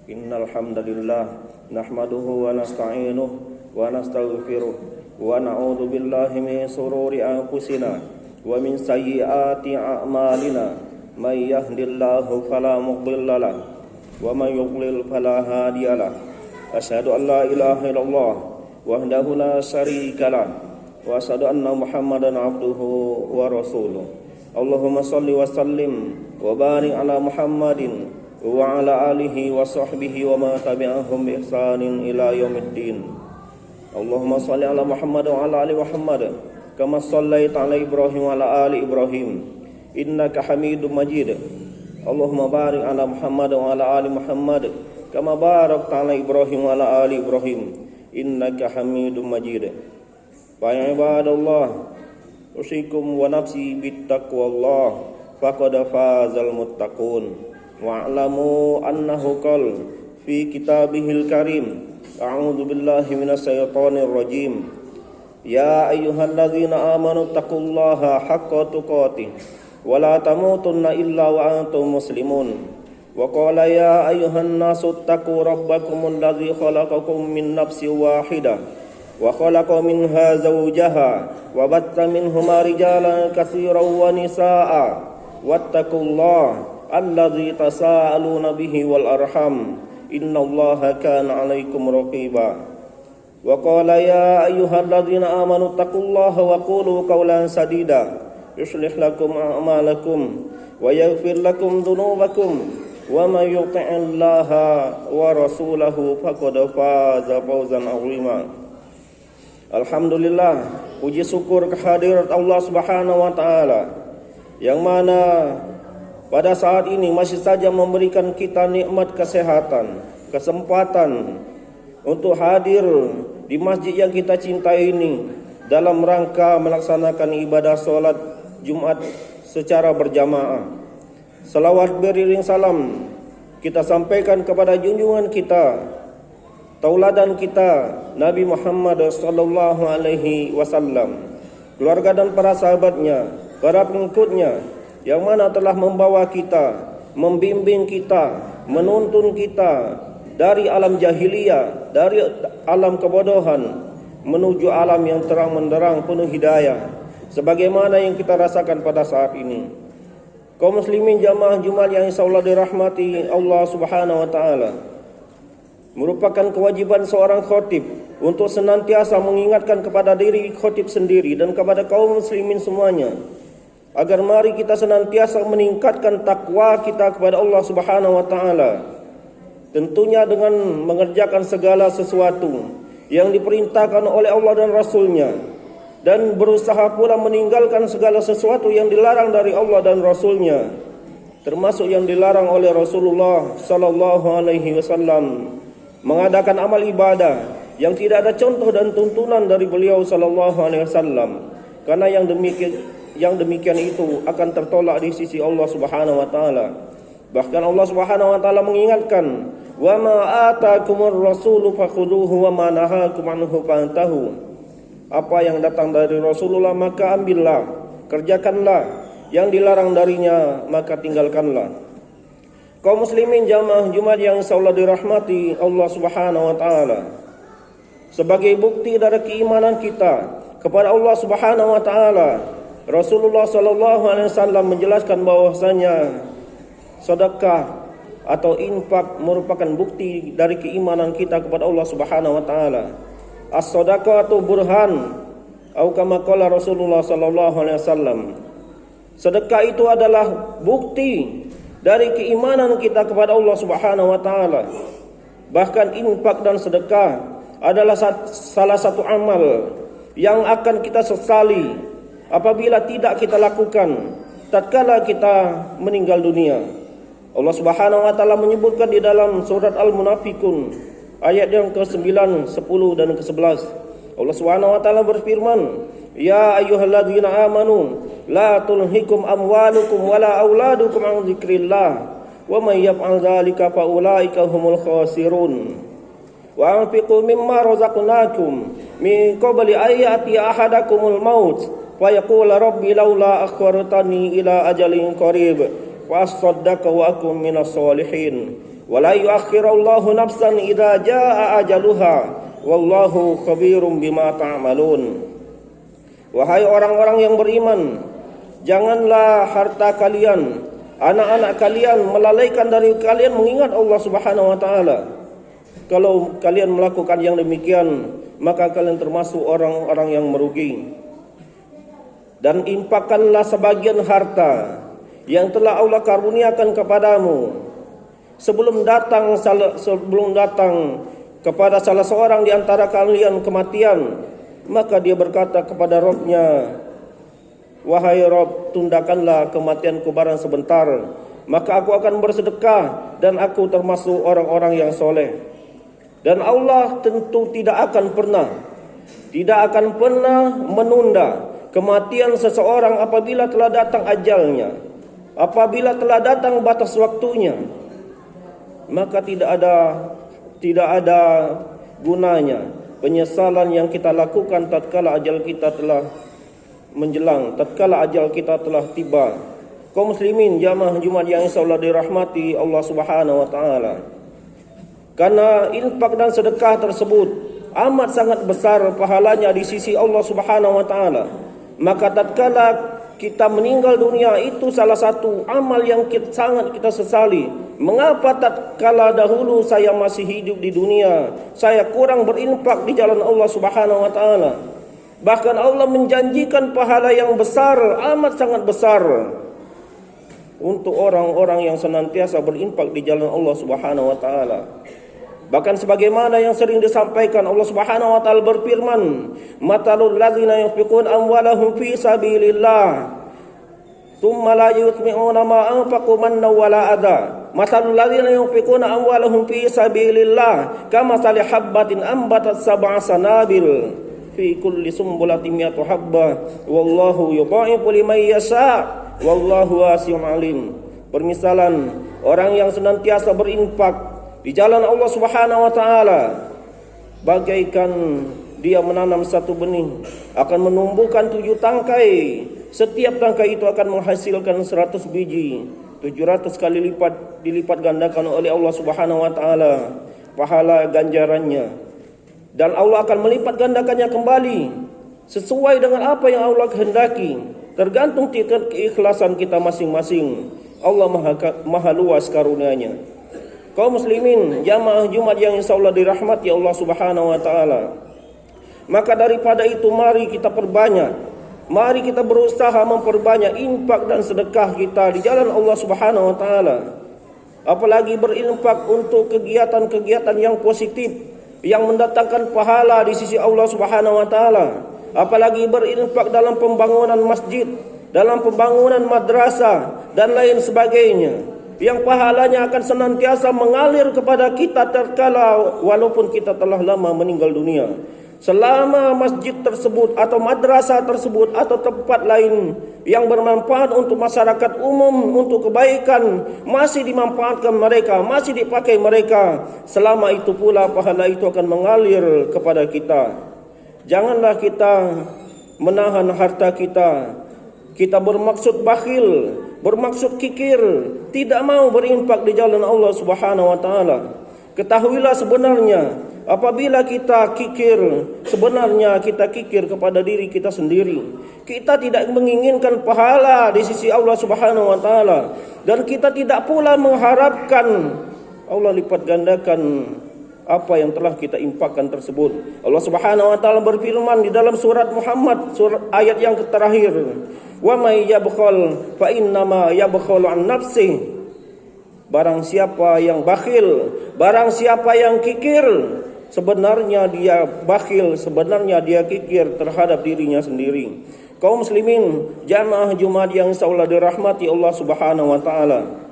Innal hamdalillah nahmaduhu wa nasta'inuhu wa nastaghfiruh wa na'udzu billahi min shururi anfusina wa min sayyiati a'malina. May yahdihillahu fala mudilla lahu wa may yudlil fala hadiya lahu. Asyhadu an la ilaha illallah wahdahu la syarika lahu wa asyhadu anna Muhammadan abduhu wa rasuluh. Allahumma shalli wa sallim wa barik ala Muhammadin wa ala alihi wa sahbihi wa ma tabi'ahum bi ihsanin ila yaumiddin. Allahumma shalli ala Muhammad wa ala ali Muhammad kama shallaita ala Ibrahim wa ala ali Ibrahim innaka Hamidum Majid. Allahumma barik ala Muhammad wa ala ali Muhammad kama barakta ala Ibrahim wa ala ali Ibrahim innaka Hamidum Majid. Fa ya ibadallah, usikum wa nafsi bittaqwallah faqad fazal muttaqun. Wa'lamu annahu qala fi kitabihil karim, a'udzu billahi minasy syaithanir rajim, ya ayyuhalladzina amanu taqullaha haqqa tuqatih wa la tamutunna illa wa antum muslimun. Wa qala ya ayyuhan nasu taqu rabbakumul ladzi khalaqakum min nafsin wahidah wa khalaqa minha zawjaha wa batta minhuma rijalan katsiran wa nisaa'a wattaqullaha alladzi tasaaluna bihi wal arham innallaha kana 'alaikum raqiba. Wa qala ya ayyuhalladzina amanu taqullaha wa qulu qawlan sadida yuslih lakum a'malakum wa yaghfir lakum dhunubakum wa may yuti'illaha wa rasulahu faqad faza fawzan 'azima. Alhamdulillah, puji syukur kehadirat Allah Subhanahu wa taala yang mana pada saat ini masih saja memberikan kita nikmat kesehatan, kesempatan untuk hadir di masjid yang kita cintai ini dalam rangka melaksanakan ibadah sholat Jumat secara berjamaah. Salawat beriring salam kita sampaikan kepada junjungan kita, tauladan kita, Nabi Muhammad sallallahu alaihi wasallam, keluarga dan para sahabatnya, para pengikutnya yang mana telah membawa kita, membimbing kita, menuntun kita dari alam jahiliyah, dari alam kebodohan menuju alam yang terang menderang penuh hidayah sebagaimana yang kita rasakan pada saat ini. Kaum muslimin jamaah Jumat yang insyaallah dirahmati Allah Subhanahu wa taala, merupakan kewajiban seorang khatib untuk senantiasa mengingatkan kepada diri khatib sendiri dan kepada kaum muslimin semuanya agar mari kita senantiasa meningkatkan takwa kita kepada Allah Subhanahu wa taala. Tentunya dengan mengerjakan segala sesuatu yang diperintahkan oleh Allah dan Rasulnya, dan berusaha pula meninggalkan segala sesuatu yang dilarang dari Allah dan Rasulnya, termasuk yang dilarang oleh Rasulullah sallallahu alaihi wasallam, mengadakan amal ibadah yang tidak ada contoh dan tuntunan dari beliau sallallahu alaihi wasallam, karena yang demikian itu akan tertolak di sisi Allah Subhanahu wa taala. Bahkan Allah Subhanahu wa taala mengingatkan, "Wa ma atakumur rasulu fakhuduhu wa ma nahakum anhu fantahu." Apa yang datang dari Rasulullah maka ambillah, kerjakanlah, yang dilarang darinya maka tinggalkanlah. Kaum muslimin jamaah Jumat yang insyaallah dirahmati Allah Subhanahu wa taala, sebagai bukti dari keimanan kita kepada Allah Subhanahu wa taala, Rasulullah sallallahu alaihi wasallam menjelaskan bahwasanya sedekah atau infak merupakan bukti dari keimanan kita kepada Allah Subhanahu wa taala. As-shadaqatu burhan, atau kama qala Rasulullah sallallahu alaihi wasallam. Sedekah itu adalah bukti dari keimanan kita kepada Allah Subhanahu wa taala. Bahkan infak dan sedekah adalah salah satu amal yang akan kita sesali apabila tidak kita lakukan tatkala kita meninggal dunia. Allah Subhanahu wa taala menyebutkan di dalam surat Al-Munafiqun ayat yang ke-9, 10 dan ke-11. Allah Subhanahu wa taala berfirman, "Ya ayyuhalladzina amanu la tulhikum amwalukum wala auladukum an dzikrillah wa may yaf'al dzalika fa ulaika humul khasirun. Wa anfiqu mimma razaqnakum min qabli ayati ahadakumul maut fa yaqula rabbi laula akhartani ila ajalin qarib fa asaddaqa wa akum minas solihin. Wa la yuakhirullahu nafsan idza jaa ajaluha wallahu khabirum bima ta'malun. Wahai orang-orang yang beriman, janganlah harta kalian, anak-anak kalian melalaikan dari kalian mengingat Allah Subhanahu wa taala. Kalau kalian melakukan yang demikian, maka kalian termasuk orang-orang yang merugi. Dan infakkanlah sebagian harta yang telah Allah karuniakan kepadamu sebelum datang kepada salah seorang di antara kalian kematian. Maka dia berkata kepada Rabb-Nya, wahai Rabb, tundakanlah kematianku barang sebentar, maka aku akan bersedekah dan aku termasuk orang-orang yang soleh. Dan Allah tentu tidak akan pernah menunda kematian seseorang apabila telah datang ajalnya, apabila telah datang batas waktunya. Maka tidak ada gunanya penyesalan yang kita lakukan tatkala ajal kita telah menjelang, tatkala ajal kita telah tiba. Kaum muslimin jamaah Jumat yang insyaallah dirahmati Allah Subhanahu wa taala. Karena infak dan sedekah tersebut amat sangat besar pahalanya di sisi Allah Subhanahu wa taala. Maka tatkala kita meninggal dunia, itu salah satu amal yang sangat kita sesali. Mengapa tatkala dahulu saya masih hidup di dunia, saya kurang berinfak di jalan Allah Subhanahu wa taala? Bahkan Allah menjanjikan pahala yang besar, amat sangat besar untuk orang-orang yang senantiasa berinfak di jalan Allah Subhanahu wa taala. Bahkan sebagaimana yang sering disampaikan, Allah Subhanahu wa taala berfirman, "Matalul ladzina yunfiquna amwalahum fi sabilillah, tsumma la yutmi'una ma anfaqu manna wala adha. Matalul ladzina yunfiquna amwalahum fi sabilillah, kamathali habbatin ambatat sab'a sanabil fi kulli sumbulatin mi'atu habbah, wallahu yudha'ifu liman yasha, wallahu wasi'un alim." Permisalan orang yang senantiasa berinfak di jalan Allah Subhanahu wa taala bagaikan dia menanam satu benih, akan menumbuhkan 7 tangkai. Setiap tangkai itu akan menghasilkan 100 biji, 700 kali dilipat gandakan oleh Allah Subhanahu wa taala pahala ganjarannya. Dan Allah akan melipat gandakannya kembali sesuai dengan apa yang Allah kehendaki, tergantung keikhlasan kita masing-masing. Allah maha luas karunia-Nya. Kaum muslimin jamaah Jumat yang insyaallah dirahmati Allah Subhanahu wa taala. Maka daripada itu mari kita perbanyak, mari kita berusaha memperbanyak infak dan sedekah kita di jalan Allah Subhanahu wa taala. Apalagi berinfak untuk kegiatan-kegiatan yang positif yang mendatangkan pahala di sisi Allah Subhanahu wa taala. Apalagi berinfak dalam pembangunan masjid, dalam pembangunan madrasah dan lain sebagainya, yang pahalanya akan senantiasa mengalir kepada kita tatkala walaupun kita telah lama meninggal dunia. Selama masjid tersebut atau madrasah tersebut atau tempat lain yang bermanfaat untuk masyarakat umum, untuk kebaikan, masih dimanfaatkan mereka, masih dipakai mereka, selama itu pula pahala itu akan mengalir kepada kita. Janganlah kita menahan harta kita. Kita bermaksud bakhil, bermaksud kikir, tidak mau berinfak di jalan Allah Subhanahu wa taala. Ketahuilah sebenarnya apabila kita kikir, sebenarnya kita kikir kepada diri kita sendiri. Kita tidak menginginkan pahala di sisi Allah Subhanahu wa taala, dan kita tidak pula mengharapkan Allah lipat gandakan apa yang telah kita infakkan tersebut. Allah Subhanahu wa taala berfirman di dalam surat Muhammad, surat ayat yang terakhir, "Wa may yabkhal fa innama yabkhalu an nafsi." Barang siapa yang bakhil, barang siapa yang kikir, sebenarnya dia bakhil, sebenarnya dia kikir terhadap dirinya sendiri. Kaum muslimin jamaah Jumat yang insyaallah dirahmati Allah Subhanahu wa taala.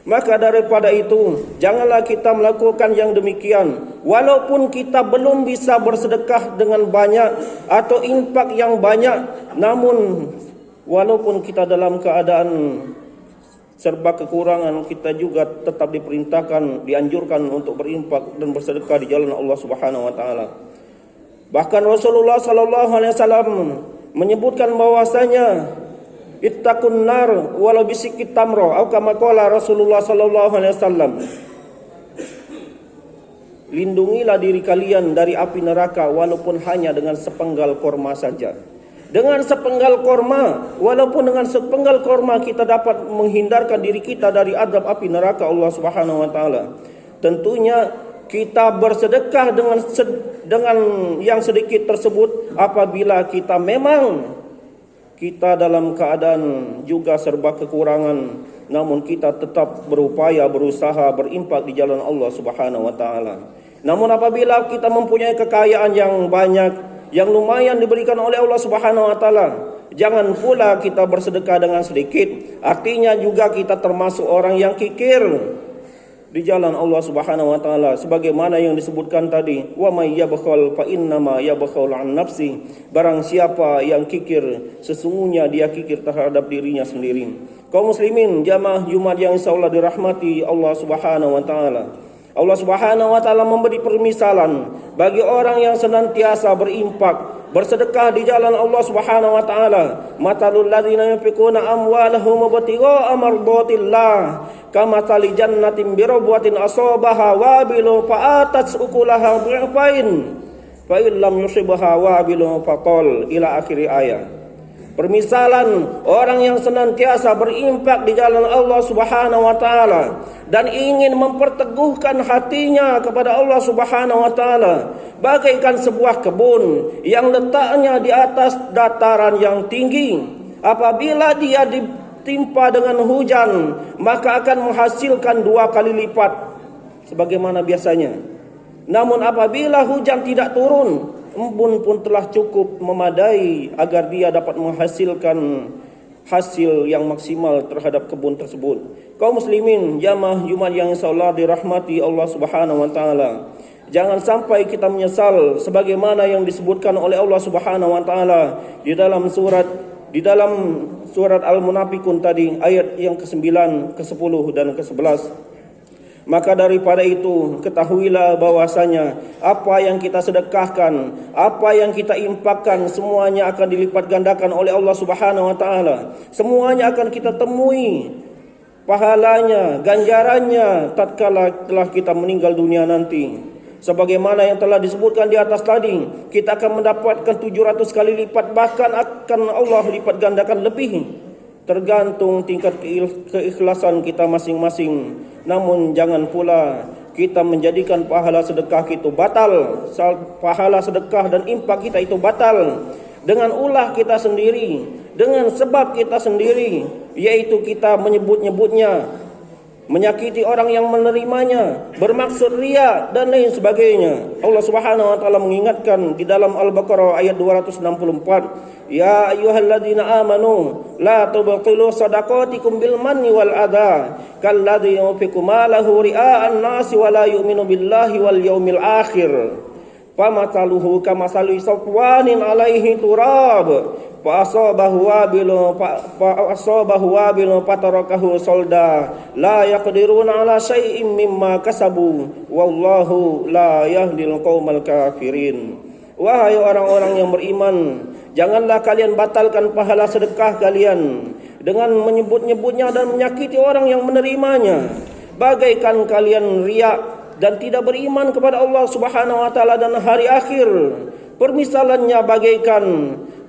Maka daripada itu, janganlah kita melakukan yang demikian. Walaupun kita belum bisa bersedekah dengan banyak atau infak yang banyak, namun walaupun kita dalam keadaan serba kekurangan, kita juga tetap diperintahkan, dianjurkan untuk berinfak dan bersedekah di jalan Allah Subhanahu wa taala. Bahkan Rasulullah sallallahu alaihi wasallam menyebutkan bahwasanya ittaqun nar walau bisikit tamro atau kama qala Rasulullah sallallahu alaihi wasallam. Lindungilah diri kalian dari api neraka walaupun hanya dengan sepenggal korma saja. Dengan sepenggal korma, walaupun dengan sepenggal korma kita dapat menghindarkan diri kita dari azab api neraka Allah Subhanahu wa taala. Tentunya kita bersedekah dengan yang sedikit tersebut apabila kita memang kita dalam keadaan juga serba kekurangan, namun kita tetap berupaya, berusaha, berimpak di jalan Allah Subhanahu wa taala. Namun apabila kita mempunyai kekayaan yang banyak, yang lumayan diberikan oleh Allah Subhanahu wa taala, jangan pula kita bersedekah dengan sedikit. Artinya juga kita termasuk orang yang kikir di jalan Allah Subhanahu wa taala, sebagaimana yang disebutkan tadi, wa may yabkhal fa innama yabkhal an nafsi. Barang siapa yang kikir, sesungguhnya dia kikir terhadap dirinya sendiri. Kaum muslimin jamaah Jumat yang insyaallah dirahmati Allah Subhanahu wa taala. Allah Subhanahu wa taala memberi permisalan bagi orang yang senantiasa berimpak, bersedekah di jalan Allah Subhanahu wa taala. Matalul ladzina yunfiquna amwalahum ibtigha'a mardatillah kamathali jannatin birabwatin asabaha wabilun fa'atat ukulaha bi'afain fa illam yusibha wabilun faqal ila akhir ayat. Permisalan orang yang senantiasa berimpak di jalan Allah Subhanahu wa taala dan ingin memperteguhkan hatinya kepada Allah Subhanahu wa taala bagaikan sebuah kebun yang letaknya di atas dataran yang tinggi. Apabila dia ditimpa dengan hujan, maka akan menghasilkan 2 kali lipat sebagaimana biasanya. Namun apabila hujan tidak turun, embun pun telah cukup memadai agar dia dapat menghasilkan hasil yang maksimal terhadap kebun tersebut. Kaum muslimin jamaah Jumat yang insyaallah dirahmati Allah Subhanahu wa taala, jangan sampai kita menyesal sebagaimana yang disebutkan oleh Allah Subhanahu wa taala di dalam surat Al-Munafiqun tadi, ayat yang ke-9, ke-10 dan ke-11. Maka daripada itu ketahuilah bahwasanya apa yang kita sedekahkan, apa yang kita infakkan, semuanya akan dilipat gandakan oleh Allah Subhanahu wa taala. Semuanya akan kita temui pahalanya, ganjarannya tatkala telah kita meninggal dunia nanti. Sebagaimana yang telah disebutkan di atas tadi, kita akan mendapatkan 700 kali lipat, bahkan akan Allah lipat gandakan lebih. Tergantung tingkat keikhlasan kita masing-masing. Namun jangan pula kita menjadikan pahala sedekah itu batal. Pahala sedekah dan infak kita itu batal dengan ulah kita sendiri, dengan sebab kita sendiri, yaitu kita menyebut-nyebutnya, menyakiti orang yang menerimanya, bermaksud riya dan lain sebagainya. Allah Subhanahu wa taala mengingatkan di dalam Al-Baqarah ayat 264, ya ayyuhalladzina amanu la tubtilu shadaqatikum bil manni wal adha kalladzi yunfiqu malahu ria'an nasi wa la yu'minu billahi wal yaumil akhir famataluhu kamasali safwanin alaihi turab fa'asabahu wabilun fatarakahu solda la yaqdiruna ala syai'im mimma kasabu wallahu la yahdil qaumal kafirin. Wahai orang-orang yang beriman, janganlah kalian batalkan pahala sedekah kalian dengan menyebut-nyebutnya dan menyakiti orang yang menerimanya, bagaikan kalian riya dan tidak beriman kepada Allah Subhanahu wa taala dan hari akhir. Permisalannya bagaikan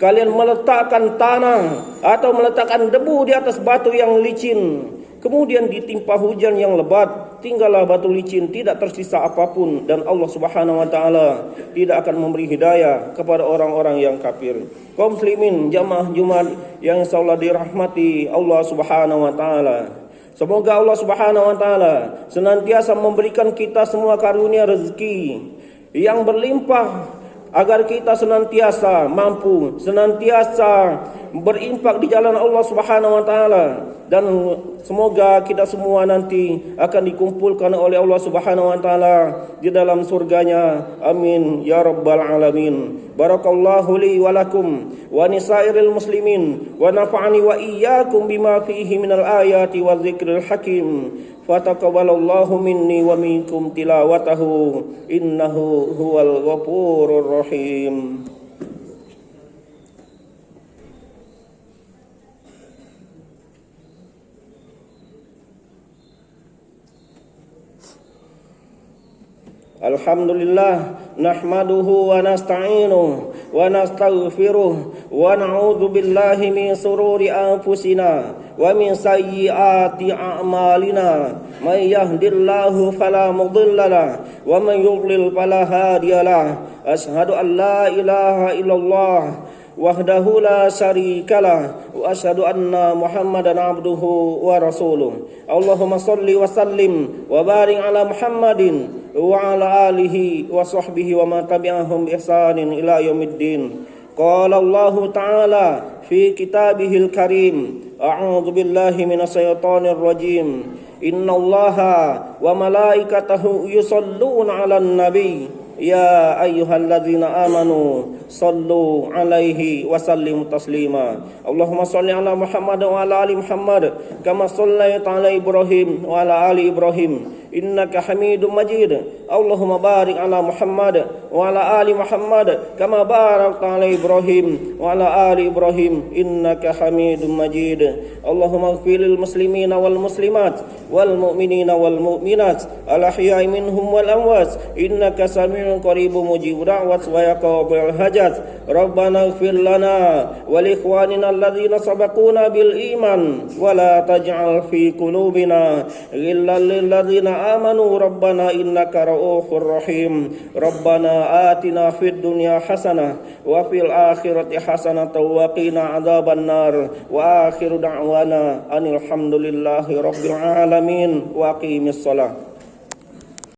kalian meletakkan tanah atau meletakkan debu di atas batu yang licin, kemudian ditimpa hujan yang lebat, tinggallah batu licin, tidak tersisa apapun, dan Allah Subhanahu wa taala tidak akan memberi hidayah kepada orang-orang yang kafir. Kaum muslimin jamaah Jumat yang insyaallah dirahmati Allah Subhanahu wa taala, semoga Allah Subhanahu wa taala senantiasa memberikan kita semua karunia rezeki yang berlimpah agar kita senantiasa mampu, senantiasa berimpak di jalan Allah Subhanahu wa taala, dan semoga kita semua nanti akan dikumpulkan oleh Allah Subhanahu wa taala di dalam surganya. Amin ya rabbal alamin. Barakallahu li wa lakum wa nisairil muslimin wa nafa'ani wa iyyakum bima fihi minal ayati wa dzikril hakim. Fataqabbalallahu minni wa minkum tilawatahu innahu huwal ghafurur rahim. Alhamdulillah nahmaduhu wa nasta'inuhu wa nastaghfiruh wa na'udzu billahi min sururi anfusina wa min sayyiati a'malina. May yahdihillahu fala mudilla lahu wa man yudlil fala hadiya lahu. Asyhadu an la ilaha illallah wahdahu la syarikalah wa asyhadu anna Muhammadan abduhu wa rasuluh. Allahumma shalli wa sallim wa barik ala Muhammadin wa ala alihi wa sahbihi wa man tabi'ahum bi ihsanin ila yaumiddin. Qala Allah ta'ala fi kitabihil karim, a'udzu billahi minasy syaithanir rajim. Innallaha wa malaikatahu yusholluna 'alan nabi. Ya ayyuhalladzina amanu sallu alaihi wa sallimu taslima. Allahumma shalli ala Muhammad wa ala ali Muhammad kama shallaita ala Ibrahim wa ala ali Ibrahim innaka Hamidum Majid. Allahumma barik ala Muhammad wa ala ali Muhammad kama barakta ala Ibrahim wa ala ali Ibrahim innaka Hamidum Majid. Allahumma ighfir lil muslimina wal muslimat wal mu'minina wal mu'minat al ahya'i minhum wal amwat innaka sami'un qaribun mujibud da'wat wa yaqbil hajat. Rabbana ighfir lana wa li ikhwanina alladhina sabaquna bil iman wa la taj'al fi qulubina ghillan lil ladzina amanu rabbana innaka ra'ufur rahim. Rabbana atina fid dunya hasanah wa fil akhirati hasanah wa qina adzaban nar. Wa akhiru da'wana anil hamdulillahi rabbil alamin wa aqimis shalah.